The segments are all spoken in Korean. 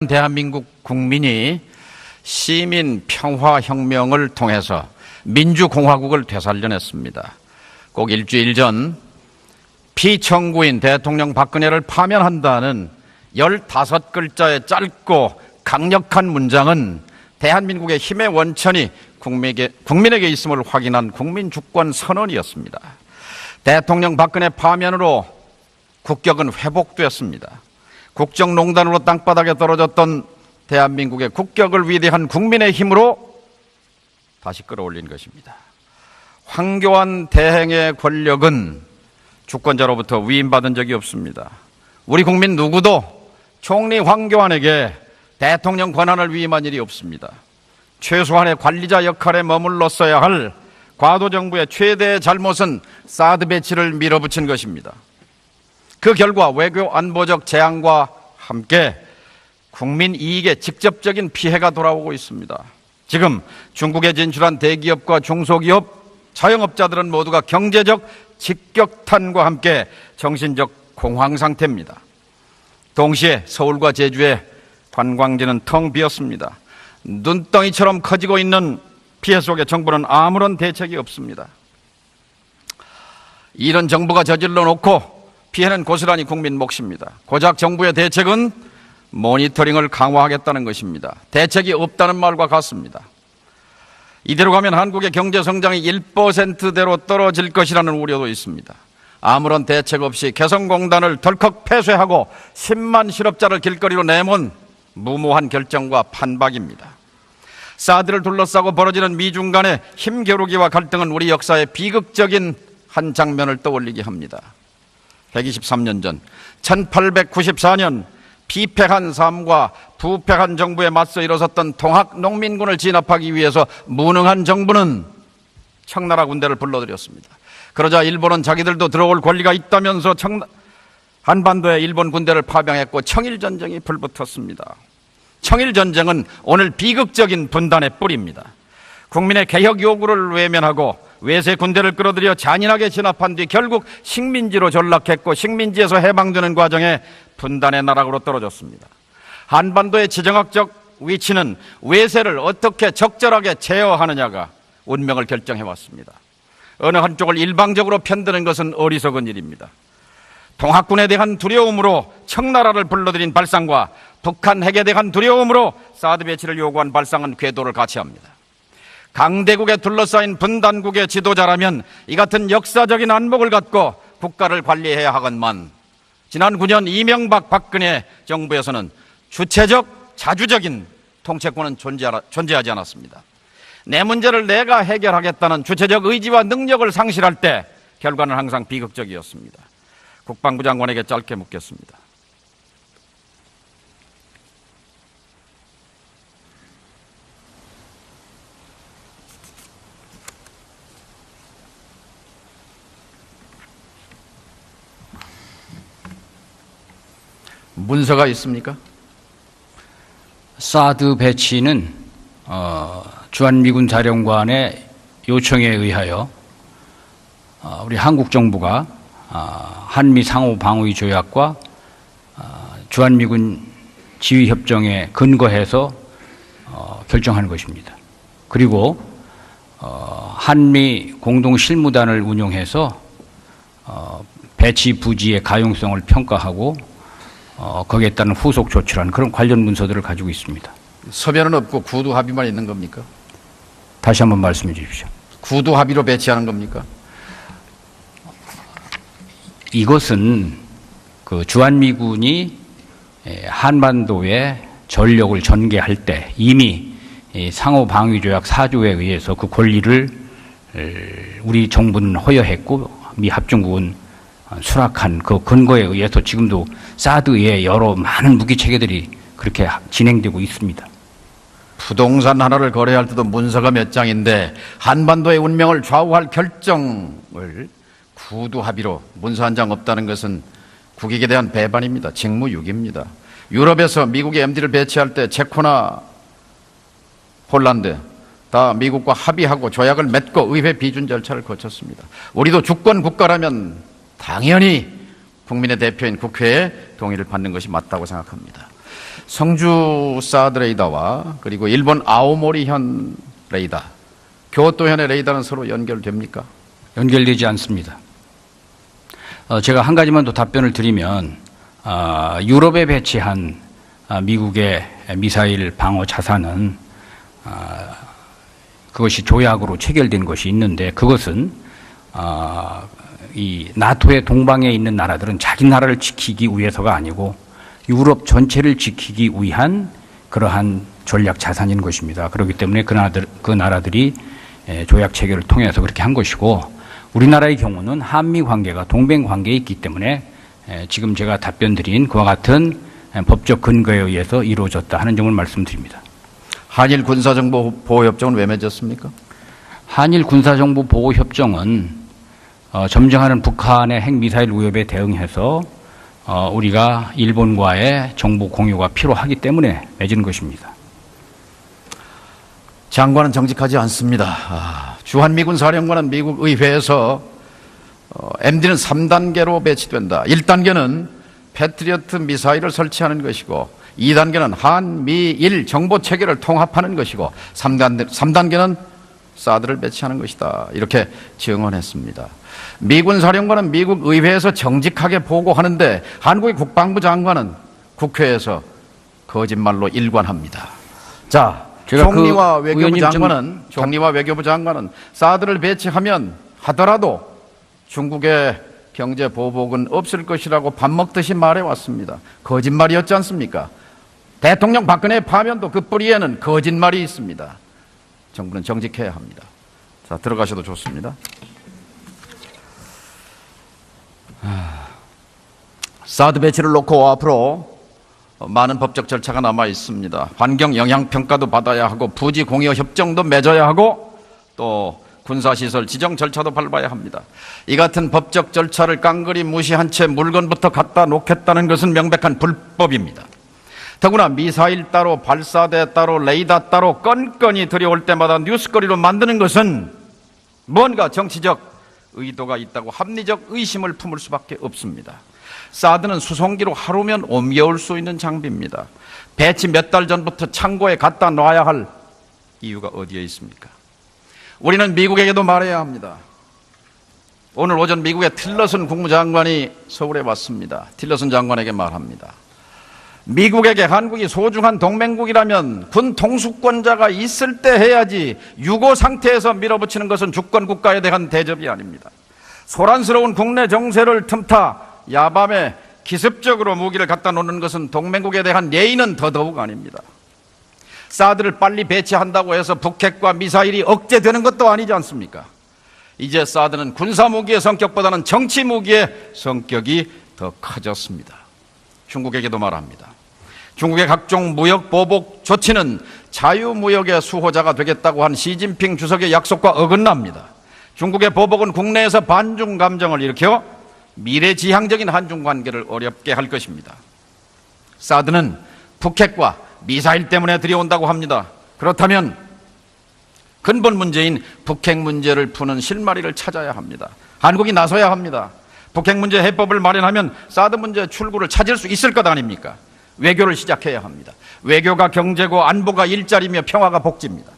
대한민국 국민이 시민 평화혁명을 통해서 민주공화국을 되살려냈습니다. 꼭 일주일 전 피청구인 대통령 박근혜를 파면한다는 15글자의 짧고 강력한 문장은 대한민국의 힘의 원천이 국민에게 있음을 확인한 국민주권 선언이었습니다. 대통령 박근혜 파면으로 국격은 회복되었습니다. 국정농단으로 땅바닥에 떨어졌던 대한민국의 국격을 위대한 국민의 힘으로 다시 끌어올린 것입니다. 황교안 대행의 권력은 주권자로부터 위임받은 적이 없습니다. 우리 국민 누구도 총리 황교안에게 대통령 권한을 위임한 일이 없습니다. 최소한의 관리자 역할에 머물렀어야 할 과도 정부의 최대의 잘못은 사드 배치를 밀어붙인 것입니다. 그 결과 외교 안보적 재앙과 함께 국민 이익에 직접적인 피해가 돌아오고 있습니다. 지금 중국에 진출한 대기업과 중소기업, 자영업자들은 모두가 경제적 직격탄과 함께 정신적 공황 상태입니다. 동시에 서울과 제주의 관광지는 텅 비었습니다. 눈덩이처럼 커지고 있는 피해 속에 정부는 아무런 대책이 없습니다. 이런 정부가 저질러 놓고 피해는 고스란히 국민 몫입니다. 고작 정부의 대책은 모니터링을 강화하겠다는 것입니다. 대책이 없다는 말과 같습니다. 이대로 가면 한국의 경제 성장이 1%대로 떨어질 것이라는 우려도 있습니다. 아무런 대책 없이 개성공단을 덜컥 폐쇄하고 10만 실업자를 길거리로 내몬 무모한 결정과 판박입니다. 사드를 둘러싸고 벌어지는 미중 간의 힘겨루기와 갈등은 우리 역사의 비극적인 한 장면을 떠올리게 합니다. 123년 전 1894년 피폐한 삶과 부패한 정부에 맞서 일어섰던 통학 농민군을 진압하기 위해서 무능한 정부는 청나라 군대를 불러들였습니다. 그러자 일본은 자기들도 들어올 권리가 있다면서 한반도에 일본 군대를 파병했고 청일전쟁이 불붙었습니다. 청일전쟁은 오늘 비극적인 분단의 뿌리입니다. 국민의 개혁 요구를 외면하고 외세 군대를 끌어들여 잔인하게 진압한 뒤 결국 식민지로 전락했고 식민지에서 해방되는 과정에 분단의 나락으로 떨어졌습니다. 한반도의 지정학적 위치는 외세를 어떻게 적절하게 제어하느냐가 운명을 결정해왔습니다. 어느 한쪽을 일방적으로 편드는 것은 어리석은 일입니다. 동학군에 대한 두려움으로 청나라를 불러들인 발상과 북한 핵에 대한 두려움으로 사드 배치를 요구한 발상은 궤도를 같이 합니다. 강대국에 둘러싸인 분단국의 지도자라면 이 같은 역사적인 안목을 갖고 국가를 관리해야 하건만 지난 9년 이명박 박근혜 정부에서는 주체적 자주적인 통치권은 존재하지 않았습니다. 내 문제를 내가 해결하겠다는 주체적 의지와 능력을 상실할 때 결과는 항상 비극적이었습니다. 국방부 장관에게 짧게 묻겠습니다. 문서가 있습니까? 사드 배치는 주한미군 사령관의 요청에 의하여 우리 한국 정부가 한미 상호 방위 조약과 주한미군 지휘 협정에 근거해서 결정하는 것입니다. 그리고 한미 공동 실무단을 운용해서 배치 부지의 가용성을 평가하고 거기에 따른 후속 조치라는 그런 관련 문서들을 가지고 있습니다. 서면은 없고 구두 합의만 있는 겁니까? 다시 한번 말씀해 주십시오. 구두 합의로 배치하는 겁니까? 이것은 그 주한미군이 한반도에 전력을 전개할 때 이미 상호 방위 조약 4조에 의해서 그 권리를 우리 정부는 허여했고 미 합중국은 수락한 그 근거에 의해서 지금도 사드의 여러 많은 무기 체계들이 그렇게 진행되고 있습니다. 부동산 하나를 거래할 때도 문서가 몇 장인데 한반도의 운명을 좌우할 결정을 구두 합의로 문서 한 장 없다는 것은 국익에 대한 배반입니다. 직무유기입니다. 유럽에서 미국의 MD를 배치할 때 체코나 폴란드 다 미국과 합의하고 조약을 맺고 의회 비준 절차를 거쳤습니다. 우리도 주권 국가라면 당연히 국민의 대표인 국회의 동의를 받는 것이 맞다고 생각합니다. 성주 사드 레이더와 그리고 일본 아오모리현 레이더, 교토현의 레이더는 서로 연결됩니까? 연결되지 않습니다. 제가 한 가지만 더 답변을 드리면 유럽에 배치한 미국의 미사일 방어 자산은 그것이 조약으로 체결된 것이 있는데 그것은 이 나토의 동방에 있는 나라들은 자기 나라를 지키기 위해서가 아니고 유럽 전체를 지키기 위한 그러한 전략 자산인 것입니다. 그렇기 때문에 그 나라들이 조약 체결을 통해서 그렇게 한 것이고 우리나라의 경우는 한미 관계가 동맹 관계에 있기 때문에 지금 제가 답변 드린 그와 같은 법적 근거에 의해서 이루어졌다 하는 점을 말씀드립니다. 한일 군사정보 보호협정은 왜 맺었습니까? 한일 군사정보 보호협정은 점증하는 북한의 핵미사일 위협에 대응해서 우리가 일본과의 정보 공유가 필요하기 때문에 맺은 것입니다. 장관은 정직하지 않습니다. 주한미군 사령관은 미국 의회에서 MD는 3단계로 배치된다. 1단계는 패트리어트 미사일을 설치하는 것이고 2단계는 한미일 정보 체계를 통합하는 것이고 3단계는 사드를 배치하는 것이다. 이렇게 증언했습니다. 미군 사령관은 미국 의회에서 정직하게 보고하는데 한국의 국방부 장관은 국회에서 거짓말로 일관합니다. 자, 총리와 외교부 장관은 사드를 배치하면 하더라도 중국의 경제 보복은 없을 것이라고 밥 먹듯이 말해왔습니다. 거짓말이었지 않습니까? 대통령 박근혜 파면도 그 뿌리에는 거짓말이 있습니다. 정부는 정직해야 합니다. 자, 들어가셔도 좋습니다. 사드 배치를 놓고 앞으로 많은 법적 절차가 남아 있습니다. 환경 영향 평가도 받아야 하고 부지 공여 협정도 맺어야 하고 또 군사시설 지정 절차도 밟아야 합니다. 이 같은 법적 절차를 깡그리 무시한 채 물건부터 갖다 놓겠다는 것은 명백한 불법입니다. 더구나 미사일 따로 발사대 따로 레이더 따로 건건이 들여올 때마다 뉴스거리로 만드는 것은 뭔가 정치적 의도가 있다고 합리적 의심을 품을 수밖에 없습니다. 사드는 수송기로 하루면 옮겨올 수 있는 장비입니다. 배치 몇 달 전부터 창고에 갖다 놔야 할 이유가 어디에 있습니까? 우리는 미국에게도 말해야 합니다. 오늘 오전 미국의 틸러슨 국무장관이 서울에 왔습니다. 틸러슨 장관에게 말합니다. 미국에게 한국이 소중한 동맹국이라면 군 통수권자가 있을 때 해야지 유고 상태에서 밀어붙이는 것은 주권 국가에 대한 대접이 아닙니다. 소란스러운 국내 정세를 틈타 야밤에 기습적으로 무기를 갖다 놓는 것은 동맹국에 대한 예의는 더더욱 아닙니다. 사드를 빨리 배치한다고 해서 북핵과 미사일이 억제되는 것도 아니지 않습니까? 이제 사드는 군사무기의 성격보다는 정치무기의 성격이 더 커졌습니다. 중국에게도 말합니다. 중국의 각종 무역 보복 조치는 자유무역의 수호자가 되겠다고 한 시진핑 주석의 약속과 어긋납니다. 중국의 보복은 국내에서 반중 감정을 일으켜 미래지향적인 한중 관계를 어렵게 할 것입니다. 사드는 북핵과 미사일 때문에 들여온다고 합니다. 그렇다면 근본 문제인 북핵 문제를 푸는 실마리를 찾아야 합니다. 한국이 나서야 합니다. 북핵 문제 해법을 마련하면 사드 문제 출구를 찾을 수 있을 것 아닙니까? 외교를 시작해야 합니다. 외교가 경제고 안보가 일자리며 평화가 복지입니다.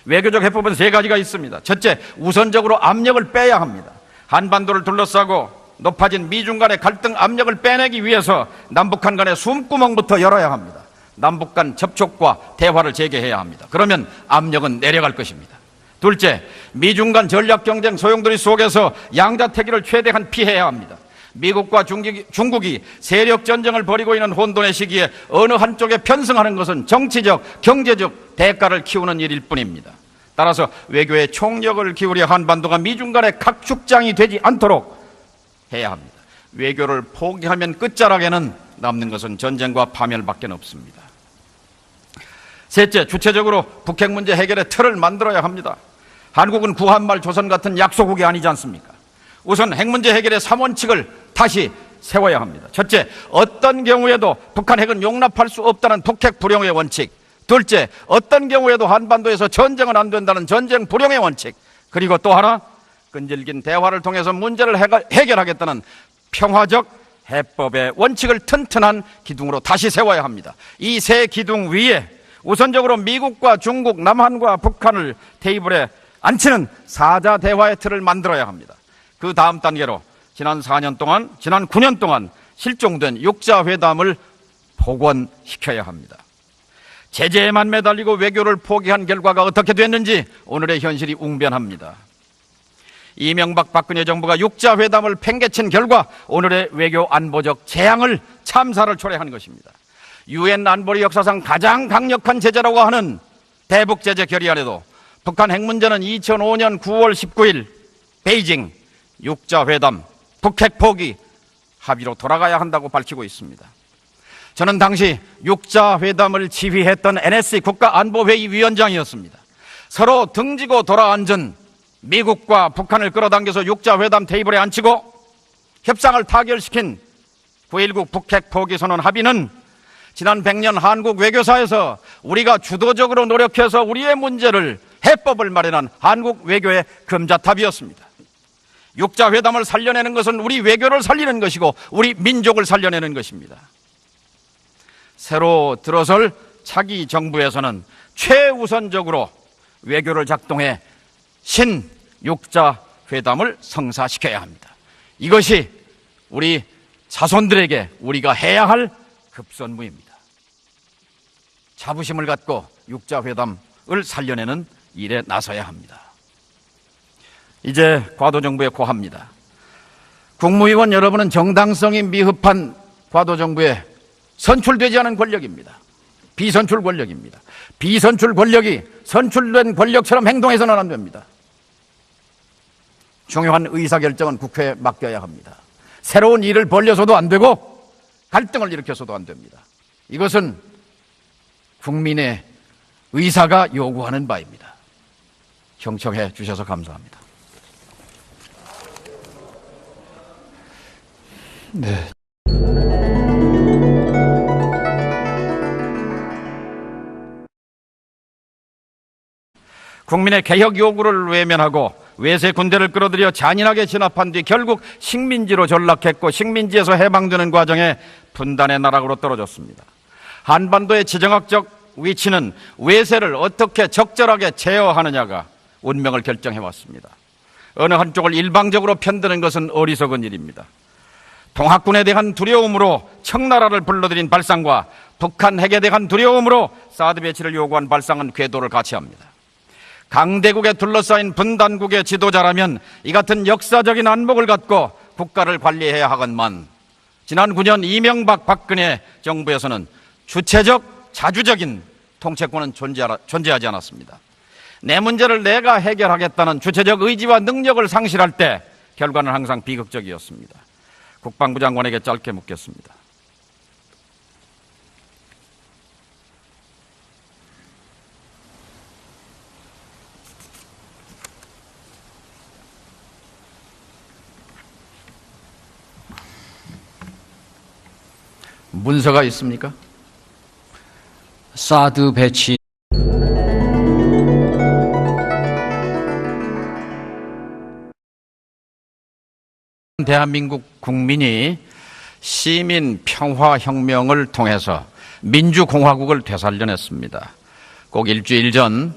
외교적 해법은 세 가지가 있습니다. 첫째, 우선적으로 압력을 빼야 합니다. 한반도를 둘러싸고 높아진 미중 간의 갈등 압력을 빼내기 위해서 남북한 간의 숨구멍부터 열어야 합니다. 남북 간 접촉과 대화를 재개해야 합니다. 그러면 압력은 내려갈 것입니다. 둘째, 미중 간 전략 경쟁 소용돌이 속에서 양자태기를 최대한 피해야 합니다. 미국과 중국이 세력 전쟁을 벌이고 있는 혼돈의 시기에 어느 한쪽에 편승하는 것은 정치적, 경제적 대가를 키우는 일일 뿐입니다. 따라서 외교에 총력을 기울여 한반도가 미중 간의 각축장이 되지 않도록 해야 합니다. 외교를 포기하면 끝자락에는 남는 것은 전쟁과 파멸밖에 없습니다. 셋째, 주체적으로 북핵 문제 해결의 틀을 만들어야 합니다. 한국은 구한말 조선 같은 약소국이 아니지 않습니까? 우선 핵 문제 해결의 3원칙을 다시 세워야 합니다. 첫째, 어떤 경우에도 북한 핵은 용납할 수 없다는 북핵 불용의 원칙. 둘째, 어떤 경우에도 한반도에서 전쟁은 안 된다는 전쟁 불용의 원칙. 그리고 또 하나, 끈질긴 대화를 통해서 문제를 해결하겠다는 평화적 해법의 원칙을 튼튼한 기둥으로 다시 세워야 합니다. 이 세 기둥 위에 우선적으로 미국과 중국, 남한과 북한을 테이블에 앉히는 사자 대화의 틀을 만들어야 합니다. 그 다음 단계로 지난 9년 동안 실종된 육자 회담을 복원시켜야 합니다. 제재에만 매달리고 외교를 포기한 결과가 어떻게 됐는지 오늘의 현실이 웅변합니다. 이명박 박근혜 정부가 육자 회담을 팽개친 결과 오늘의 외교 안보적 재앙을 참사를 초래한 것입니다. 유엔 안보리 역사상 가장 강력한 제재라고 하는 대북 제재 결의안에도 북한 핵 문제는 2005년 9월 19일 베이징 육자 회담 북핵 포기 합의로 돌아가야 한다고 밝히고 있습니다. 저는 당시 육자 회담을 지휘했던 NSC 국가안보회의 위원장이었습니다. 서로 등지고 돌아앉은 미국과 북한을 끌어당겨서 육자 회담 테이블에 앉히고 협상을 타결시킨 9.19 북핵 포기 선언 합의는 지난 100년 한국 외교사에서 우리가 주도적으로 노력해서 우리의 문제를 해법을 마련한 한국 외교의 금자탑이었습니다. 육자 회담을 살려내는 것은 우리 외교를 살리는 것이고 우리 민족을 살려내는 것입니다. 새로 들어설 차기 정부에서는 최우선적으로 외교를 작동해 신육자 회담을 성사시켜야 합니다. 이것이 우리 자손들에게 우리가 해야 할 급선무입니다. 자부심을 갖고 육자 회담을 살려내는 일에 나서야 합니다. 이제 과도 정부에 고합니다. 국무위원 여러분은 정당성이 미흡한 과도 정부에 선출되지 않은 권력입니다. 비선출 권력입니다. 비선출 권력이 선출된 권력처럼 행동해서는 안 됩니다. 중요한 의사결정은 국회에 맡겨야 합니다. 새로운 일을 벌려서도 안 되고 갈등을 일으켜서도 안 됩니다. 이것은 국민의 의사가 요구하는 바입니다. 경청해 주셔서 감사합니다. 네. 국민의 개혁 요구를 외면하고 외세 군대를 끌어들여 잔인하게 진압한 뒤 결국 식민지로 전락했고 식민지에서 해방되는 과정에 분단의 나락으로 떨어졌습니다. 한반도의 지정학적 위치는 외세를 어떻게 적절하게 제어하느냐가 운명을 결정해왔습니다. 어느 한쪽을 일방적으로 편드는 것은 어리석은 일입니다. 동학군에 대한 두려움으로 청나라를 불러들인 발상과 북한 핵에 대한 두려움으로 사드 배치를 요구한 발상은 궤도를 같이 합니다. 강대국에 둘러싸인 분단국의 지도자라면 이 같은 역사적인 안목을 갖고 국가를 관리해야 하건만 지난 9년 이명박 박근혜 정부에서는 주체적 자주적인 통치권은 존재하지 않았습니다. 내 문제를 내가 해결하겠다는 주체적 의지와 능력을 상실할 때 결과는 항상 비극적이었습니다. 국방부 장관에게 짧게 묻겠습니다. 문서가 있습니까? 사드 배치 대한민국 국민이 시민 평화혁명을 통해서 민주공화국을 되살려냈습니다. 꼭 일주일 전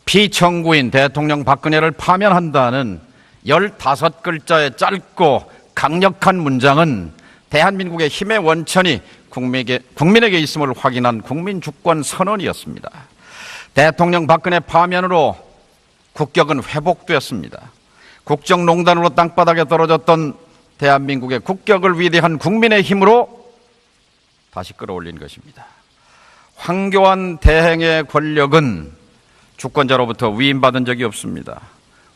피청구인 대통령 박근혜를 파면한다는 15글자의 짧고 강력한 문장은 대한민국의 힘의 원천이 국민에게 있음을 확인한 국민주권 선언이었습니다. 대통령 박근혜 파면으로 국격은 회복되었습니다. 국정농단으로 땅바닥에 떨어졌던 대한민국의 국격을 위대한 국민의 힘으로 다시 끌어올린 것입니다. 황교안 대행의 권력은 주권자로부터 위임받은 적이 없습니다.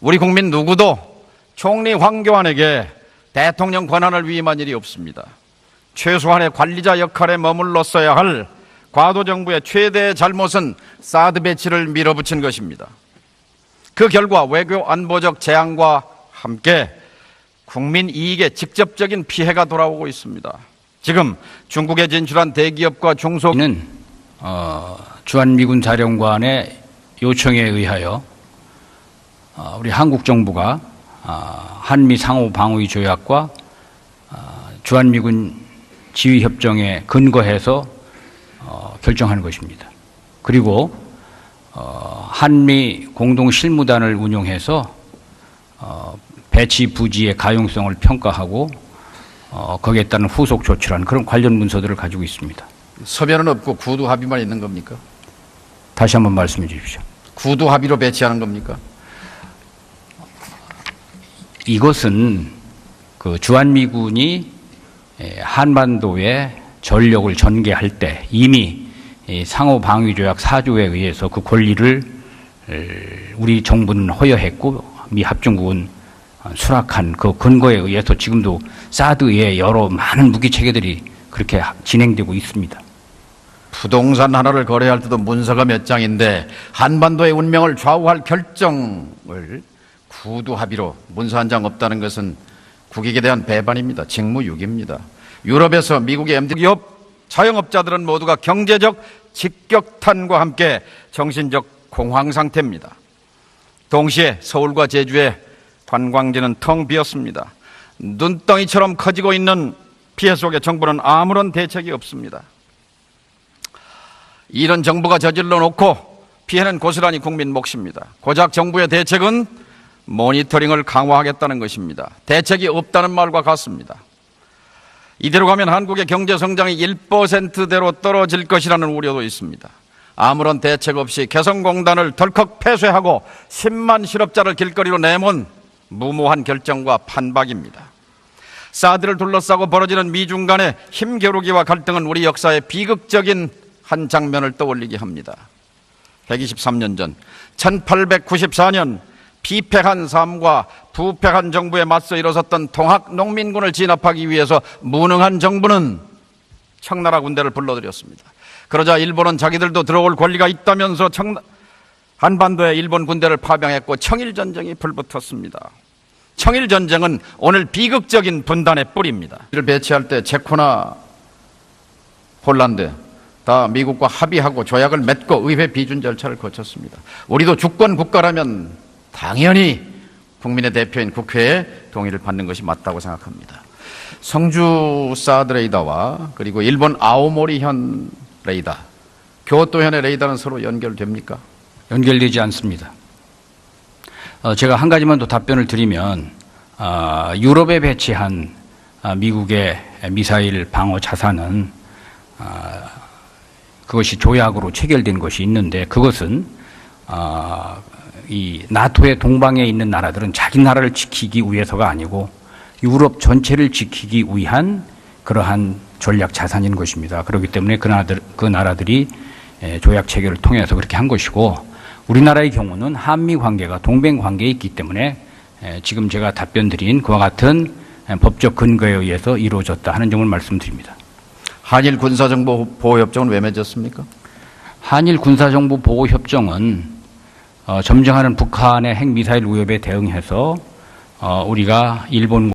우리 국민 누구도 총리 황교안에게 대통령 권한을 위임한 일이 없습니다. 최소한의 관리자 역할에 머물렀어야 할 과도 정부의 최대의 잘못은 사드 배치를 밀어붙인 것입니다. 그 결과 외교 안보적 재앙과 함께 국민 이익에 직접적인 피해가 돌아오고 있습니다. 지금 중국에 진출한 대기업과 는 주한미군 사령관의 요청에 의하여 우리 한국 정부가 한미 상호 방위 조약과 주한미군 지휘협정에 근거해서 결정하는 것입니다. 그리고 한미 공동실무단을 운용해서 배치 부지의 가용성을 평가하고 거기에 따른 후속 조치라는 그런 관련 문서들을 가지고 있습니다. 서면은 없고 구두 합의만 있는 겁니까? 다시 한번 말씀해 주십시오. 구두 합의로 배치하는 겁니까? 이것은 그 주한미군이 한반도에 전력을 전개할 때 이미 상호방위조약 4조에 의해서 그 권리를 우리 정부는 허여했고 미 합중국은 수락한 그 근거에 의해서 지금도 사드의 여러 많은 무기 체계들이 그렇게 진행되고 있습니다. 부동산 하나를 거래할 때도 문서가 몇 장인데 한반도의 운명을 좌우할 결정을 구두 합의로 문서 한 장 없다는 것은 국익에 대한 배반입니다. 직무유기입니다. 유럽에서 미국의 MD 기업 자영업자들은 모두가 경제적 직격탄과 함께 정신적 공황 상태입니다. 동시에 서울과 제주의 관광지는 텅 비었습니다. 눈덩이처럼 커지고 있는 피해 속에 정부는 아무런 대책이 없습니다. 이런 정부가 저질러 놓고 피해는 고스란히 국민 몫입니다. 고작 정부의 대책은 모니터링을 강화하겠다는 것입니다. 대책이 없다는 말과 같습니다. 이대로 가면 한국의 경제 성장이 1%대로 떨어질 것이라는 우려도 있습니다. 아무런 대책 없이 개성공단을 덜컥 폐쇄하고 10만 실업자를 길거리로 내몬 무모한 결정과 판박입니다. 사드를 둘러싸고 벌어지는 미중 간의 힘겨루기와 갈등은 우리 역사의 비극적인 한 장면을 떠올리게 합니다. 123년 전 1894년 비패한 삶과 부패한 정부에 맞서 일어섰던 통학 농민군을 진압하기 위해서 무능한 정부는 청나라 군대를 불러들였습니다. 그러자 일본은 자기들도 들어올 권리가 있다면서 한반도에 일본 군대를 파병했고 청일전쟁이 불붙었습니다. 청일전쟁은 오늘 비극적인 분단의 뿌리입니다. 이를 배치할 때 체코나 폴란드 다 미국과 합의하고 조약을 맺고 의회 비준 절차를 거쳤습니다. 우리도 주권 국가라면 당연히 국민의 대표인 국회의 동의를 받는 것이 맞다고 생각합니다. 성주 사드 레이더와 그리고 일본 아오모리현 레이더, 교토현의 레이더는 서로 연결됩니까? 연결되지 않습니다. 제가 한 가지만 더 답변을 드리면 유럽에 배치한 미국의 미사일 방어 자산은 그것이 조약으로 체결된 것이 있는데 그것은 이 나토의 동방에 있는 나라들은 자기 나라를 지키기 위해서가 아니고 유럽 전체를 지키기 위한 그러한 전략 자산인 것입니다. 그렇기 때문에 그 나라들이 조약 체결을 통해서 그렇게 한 것이고 우리나라의 경우는 한미 관계가 동맹 관계에 있기 때문에 지금 제가 답변 드린 그와 같은 법적 근거에 의해서 이루어졌다 하는 점을 말씀드립니다. 한일 군사정보 보호협정은 왜 맺었습니까? 한일 군사정보 보호협정은 점증하는 북한의 핵미사일 위협에 대응해서 우리가 일본